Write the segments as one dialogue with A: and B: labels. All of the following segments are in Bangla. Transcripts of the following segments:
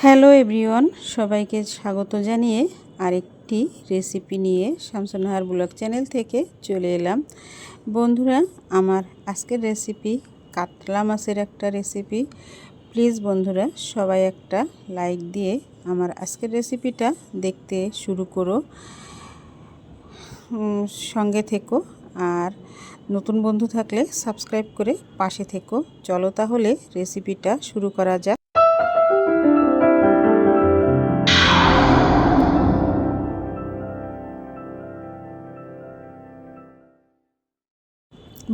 A: হ্যালো এভরিওয়ান, সবাইকে স্বাগত জানিয়ে আরেকটি রেসিপি নিয়ে শামসুন্নাহার ব্লগ চ্যানেল থেকে চলে এলাম। বন্ধুরা, আমার আজকের রেসিপি কাতলা মাছের একটা রেসিপি। প্লিজ বন্ধুরা, সবাই একটা লাইক দিয়ে আমার আজকের রেসিপিটা দেখতে শুরু করো, সঙ্গে থেকো। আর নতুন বন্ধু থাকলে সাবস্ক্রাইব করে পাশে থেকো। চলো তাহলে রেসিপিটা শুরু করা যাক।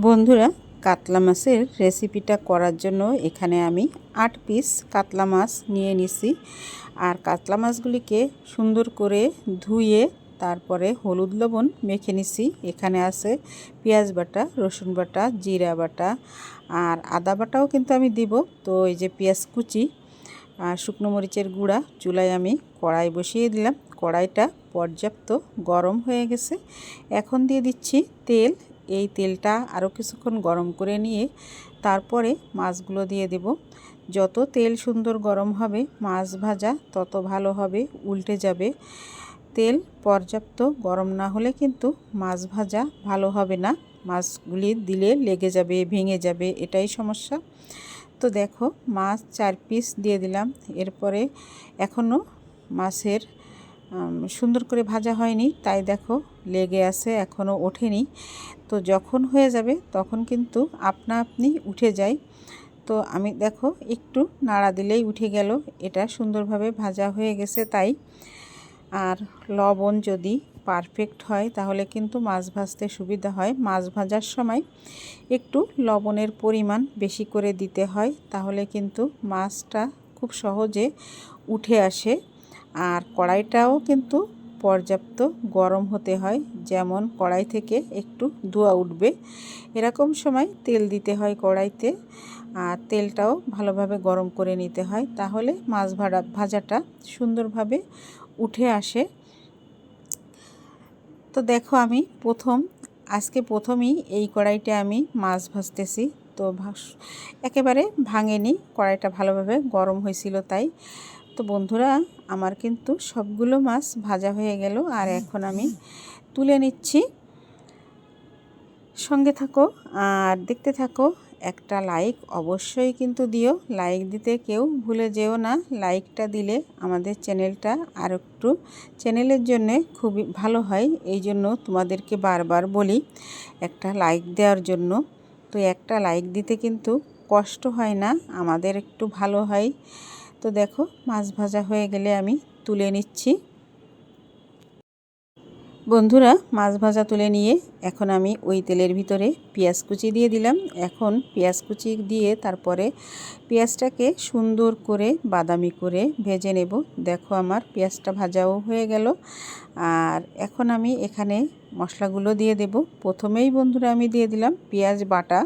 A: বন্ধুরা, কাতলা মাছের রেসিপিটা করার জন্য এখানে আমি 8 পিস কাতলা মাছ নিয়ে নিছি। আর কাতলা মাছগুলিকে সুন্দর করে ধুয়ে তারপরে হলুদ লবণ মেখে নিছি। এখানে আছে পেঁয়াজ বাটা, রসুন বাটা, জিরা বাটা আর আদা বাটাও কিন্তু আমি দিব। তো এই যে পেঁয়াজ কুচি আর শুকনো মরিচের গুঁড়া, চুলায় আমি কড়াই বসিয়ে দিলাম। কড়াইটা পর্যাপ্ত গরম হয়ে গেছে। এখন দিয়ে দিচ্ছি তেল। এই তেলটা আরও কিছুক্ষণ গরম করে নিয়ে তারপরে মাছগুলো দিয়ে দেব। যত তেল সুন্দর গরম হবে মাছ ভাজা তত ভালো হবে, উল্টে যাবে। তেল পর্যাপ্ত গরম না হলে কিন্তু মাছ ভাজা ভালো হবে না। মাছগুলি দিলে লেগে যাবে, ভেঙে যাবে, এটাই সমস্যা। তো দেখো, মাছ 4 পিস দিয়ে দিলাম। এরপরে এখনও মাছের সুন্দর করে ভাজা হয়নি, তাই দেখো লেগে আছে, এখনও ওঠেনি। তো যখন হয়ে যাবে তখন কিন্তু আপনা আপনি উঠে যায়। তো আমি দেখো একটু নাড়া দিলেই উঠে গেল। এটা সুন্দরভাবে ভাজা হয়ে গেছে তাই। আর লবণ যদি পারফেক্ট হয় তাহলে কিন্তু মাছ ভাজতে সুবিধা হয়। মাছ ভাজার সময় একটু লবণের পরিমাণ বেশি করে দিতে হয়, তাহলে কিন্তু মাছটা খুব সহজে উঠে আসে। আর কড়াইটাও কিন্তু পর্যাপ্ত গরম হতে হয়, যেমন কড়াই থেকে একটু ধোঁয়া উঠবে এরকম সময় তেল দিতে হয় কড়াইতে। আর তেলটাও ভালোভাবে গরম করে নিতে হয়, তাহলে মাছ ভাজাটা সুন্দরভাবে উঠে আসে। তো দেখো, আমি আজকে প্রথমেই এই কড়াইতে আমি মাছ ভাজতেছি। তো একেবারে ভাঙেনি, কড়াইটা ভালোভাবে গরম হয়েছিল তাই। তো বন্ধুরা, আমার কিন্তু সবগুলো মাছ ভাজা হয়ে গেল। আর এখন আমি তুলে নিচ্ছি। সঙ্গে থাকো আর দেখতে থাকো। একটা লাইক অবশ্যই কিন্তু দিও, লাইক দিতে কেউ ভুলে যেও না। লাইকটা দিলে আমাদের চ্যানেলটা আর একটু চ্যানেলের জন্য খুবই ভালো হয়, এই জন্য তোমাদেরকে বারবার বলি একটা লাইক দেওয়ার জন্য। তো একটা লাইক দিতে কিন্তু কষ্ট হয় না, আমাদের একটু ভালো হয়। তো দেখো, মাছ ভাজা হয়ে গেলে আমি তুলে নিচ্ছি। বন্ধুরা, মাছ ভাজা তুলে নিয়ে এখন আমি ওই তেলের ভিতরে পেঁয়াজ কুচি দিয়ে দিলাম। এখন পেঁয়াজ কুচি দিয়ে তারপরে পেঁয়াজটাকে সুন্দর করে বাদামি করে ভেজে নেব। দেখো, আমার পেঁয়াজটা ভাজাও হয়ে গেল। আর এখন আমি এখানে মশলাগুলো দিয়ে দেব। প্রথমেই বন্ধুরা আমি দিয়ে দিলাম পেঁয়াজ বাটা।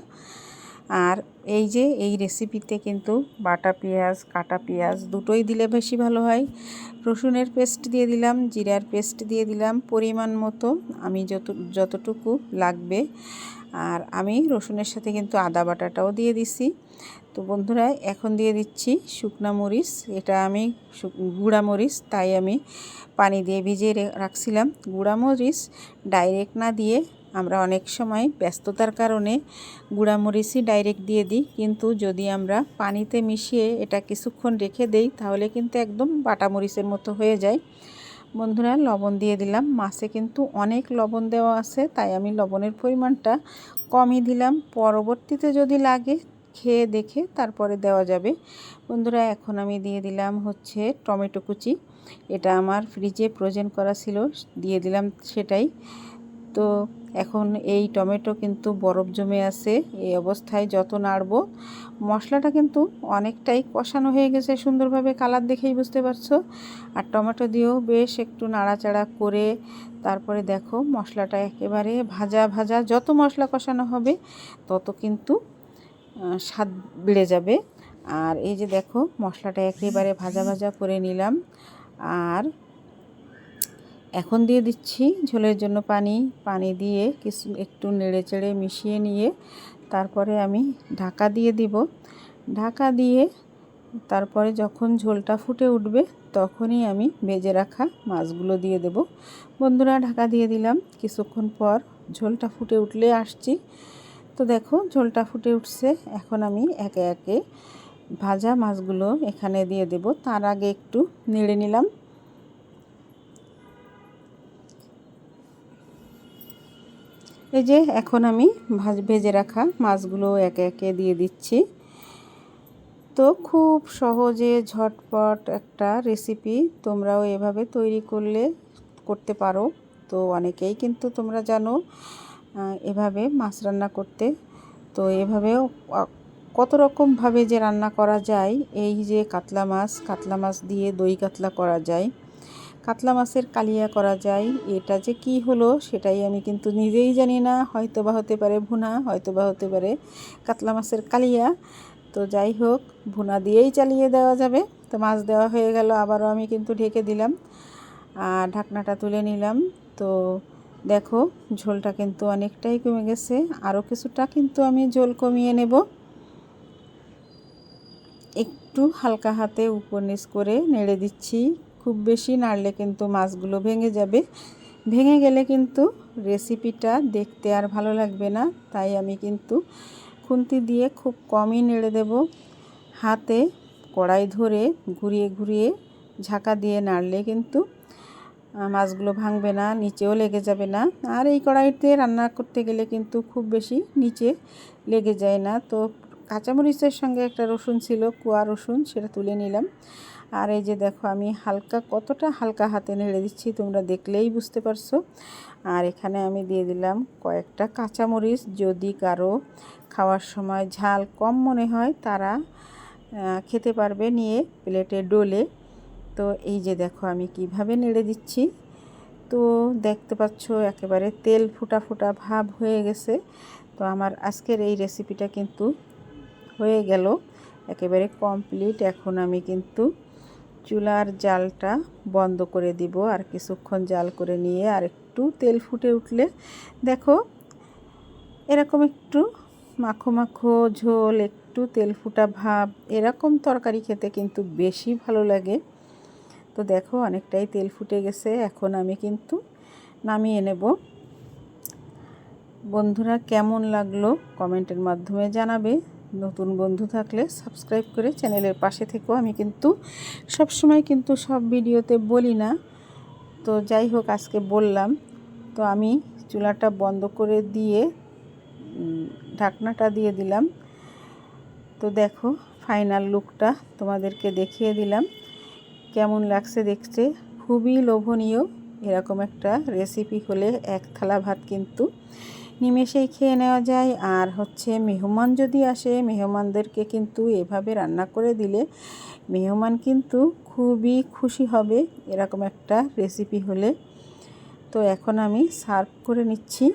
A: আর এই যে এই রেসিপিতে কিন্তু বাটা পেঁয়াজ, কাটা পেঁয়াজ দুটোই দিলে বেশি ভালো হয়। রসুনের পেস্ট দিয়ে দিলাম, জিরার পেস্ট দিয়ে দিলাম পরিমাণ মতো, আমি যতটুকু লাগবে। আর আমি রসুনের সাথে কিন্তু আদা বাটাটাও দিয়ে দিছি। তো বন্ধুরা, এখন দিয়ে দিচ্ছি শুকনা মরিচ। এটা আমি গুঁড়া মরিচ, তাই আমি পানি দিয়ে ভিজিয়ে রাখছিলাম। গুঁড়া মরিচ ডাইরেক্ট না দিয়ে আমরা অনেক সময় ব্যস্ততার কারণে গুঁড়ামরিচই ডাইরেক্ট দিয়ে দিই, কিন্তু যদি আমরা পানিতে মিশিয়ে এটা কিছুক্ষণ রেখে দেই তাহলে কিন্তু একদম বাটা মরিচের মতো হয়ে যায়। বন্ধুরা, লবণ দিয়ে দিলাম। মাছে কিন্তু অনেক লবণ দেওয়া আছে, তাই আমি লবণের পরিমাণটা কমই দিলাম। পরবর্তীতে যদি লাগে খেয়ে দেখে তারপরে দেওয়া যাবে। বন্ধুরা, এখন আমি দিয়ে দিলাম হচ্ছে টমেটো কুচি। এটা আমার ফ্রিজে ফ্রোজেন করা ছিল, দিয়ে দিলাম সেটাই। তো এখন এই টমেটো কিন্তু বরফ জমে আছে, এই অবস্থায় যত নাড়ব, মশলাটা কিন্তু অনেকটাই কষানো হয়ে গেছে সুন্দরভাবে, কালার দেখেই বুঝতে পারছো। আর টমেটো দিয়েও বেশ একটু নাড়াচাড়া করে তারপরে দেখো মশলাটা একেবারে ভাজা ভাজা, যত মশলা কষানো হবে তত কিন্তু স্বাদ বেড়ে যাবে। আর এই যে দেখো, মশলাটা একেবারে ভাজা ভাজা করে নিলাম। আর এখন দিয়ে দিচ্ছি ঝোলের জন্য পানি দিয়ে একটু নেড়ে চেড়ে মিশিয়ে নিয়ে তারপরে আমি ঢাকা দিয়ে দিব। ঢাকা দিয়ে তারপরে যখন ঝোলটা ফুটে উঠবে তখনই আমি ভেজে রাখা মাছগুলো দিয়ে দেব। বন্ধুরা, ঢাকা দিয়ে দিলাম। কিছুক্ষণ পর ঝোলটা ফুটে উঠলে আসছি। তো দেখো ঝোলটা ফুটে উঠছে। এখন আমি একে একে ভাজা মাছগুলো এখানে দিয়ে দেব। তার আগে একটু নেড়ে নিলাম। এই যে এখন আমি ভেজে রাখা মাছগুলো একে একে দিয়ে দিচ্ছি। তো খুব সহজে ঝটপট একটা রেসিপি, তোমরাও এভাবে তৈরি করতে পারো। তো অনেকেই কিন্তু তোমরা জানো এভাবে মাছ রান্না করতে। তো এভাবেও কত রকমভাবে যে রান্না করা যায়। এই যে কাতলা মাছ দিয়ে দই কাতলা করা যায়, কাতলা মাছের কালিয়া করা যায়। এটা যে কি হলো সেটাই আমি কিন্তু নিজেই জানি না। হয়তো বা হতে পারে ভুনা, হয়তো বা হতে পারে কাতলা মাছের কালিয়া। তো যাই হোক, ভুনা দিয়েই চালিয়ে দেওয়া যাবে। তো মাছ দেওয়া হয়ে গেল, আবারও আমি কিন্তু ঢেকে দিলাম আর ঢাকনাটা তুলে নিলাম। তো দেখো ঝোলটা কিন্তু অনেকটাই কমে গেছে। আরও কিছুটা কিন্তু আমি ঝোল কমিয়ে নেব। একটু হালকা হাতে উপর নিচ করে নেড়ে দিচ্ছি। খুব বেশি নাড়লে কিন্তু মাছগুলো ভেঙে যাবে। ভেঙে গেলে কিন্তু রেসিপিটা দেখতে আর ভালো লাগবে না। তাই আমি কিন্তু খুন্তি দিয়ে খুব কমই নেড়ে দেব। হাতে কড়াই ধরে ঘুরিয়ে ঘুরিয়ে ঝাঁকা দিয়ে নাড়লে কিন্তু মাছগুলো ভাঙবে না, নিচেও লেগে যাবে না। আর এই কড়াইতে রান্না করতে গেলে কিন্তু খুব বেশি নিচে লেগে যায় না। তো কাঁচামরিচের সঙ্গে একটা রসুন ছিল, কোয়া রসুন, সেটা তুলে নিলাম। আর এই যে দেখো আমি কতটা হালকা হাতে নেড়ে দিচ্ছি, তোমরা দেখলেই বুঝতে পারছো। আর এখানে আমি দিয়ে দিলাম কয়েকটা কাঁচামরিচ। যদি কারো খাওয়ার সময় ঝাল কম মনে হয় তারা খেতে পারবে নিয়ে প্লেটে ডলে। তো এই যে দেখো আমি কিভাবে নেড়ে দিচ্ছি। তো দেখতে পাচ্ছ একেবারে তেল ফুটা ফুটা ভাব হয়ে গেছে। তো আমার আজকের এই রেসিপিটা কিন্তু হয়ে গেল, একেবারে কমপ্লিট। এখন আমি কিন্তু চুলার জালটা বন্ধ করে দিব। আর কিছুক্ষণ জাল করে নিয়ে আর একটু তেল ফুটে উঠলে দেখো এরকম একটু মাখো মাখো ঝোল, একটু তেল ফুটা ভাব, এরকম তরকারি খেতে কিন্তু বেশি ভালো লাগে। তো দেখো অনেকটাই তেল ফুটে গেছে। এখন আমি কিন্তু নামিয়ে নেব। বন্ধুরা, কেমন লাগলো কমেন্টের মাধ্যমে জানাবে। নতুন বন্ধু থাকলে সাবস্ক্রাইব করে চ্যানেলের পাশে থেকো। আমি কিন্তু সবসময় কিন্তু সব ভিডিওতে বলি না, তো যাই হোক আজকে বললাম। তো আমি চুলাটা বন্ধ করে দিয়ে ঢাকনাটা দিয়ে দিলাম। তো দেখো ফাইনাল লুকটা তোমাদেরকে দেখিয়ে দিলাম। কেমন লাগছে দেখতে, খুবই লোভনীয়। এরকম একটা রেসিপি হলে এক থালা ভাত কিন্তু নিমেষেই খেয়ে নেওয়া যায়। আর হচ্ছে মেহমান যদি আসে, মেহমানদেরকে কিন্তু এভাবে রান্না করে দিলে মেহমান কিন্তু খুবই খুশি হবে এরকম একটা রেসিপি হলে। তো এখন আমি সার্ভ করে নিচ্ছি।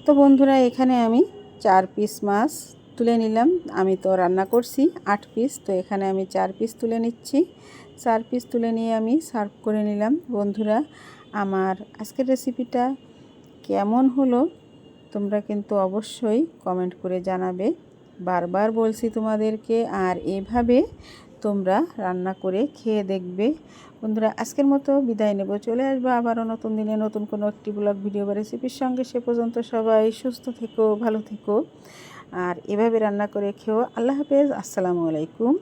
A: তো বন্ধুরা, এখানে আমি 4 পিস মাছ তুলে নিলাম। আমি তো রান্না করছি 8 পিস, তো এখানে আমি 4 পিস তুলে নিচ্ছি। 4 পিস তুলে নিয়ে আমি সার্ভ করে নিলাম। বন্ধুরা, আমার আজকের রেসিপিটা কেমন হলো তোমরা কিন্তু অবশ্যই কমেন্ট করে জানাবে। বারবার বলছি তোমাদেরকে, আর এভাবে তোমরা রান্না করে খেয়ে দেখবে। বন্ধুরা, আজকের মতো বিদায় নেব। চলে আসবো আবারও নতুন দিনে নতুন কোনো একটি ব্লগ ভিডিও বা রেসিপির সঙ্গে। সে পর্যন্ত সবাই সুস্থ থেকো, ভালো থেকো, আর এভাবে রান্না করে খেও। আল্লাহ হাফেজ, আসসালামু আলাইকুম।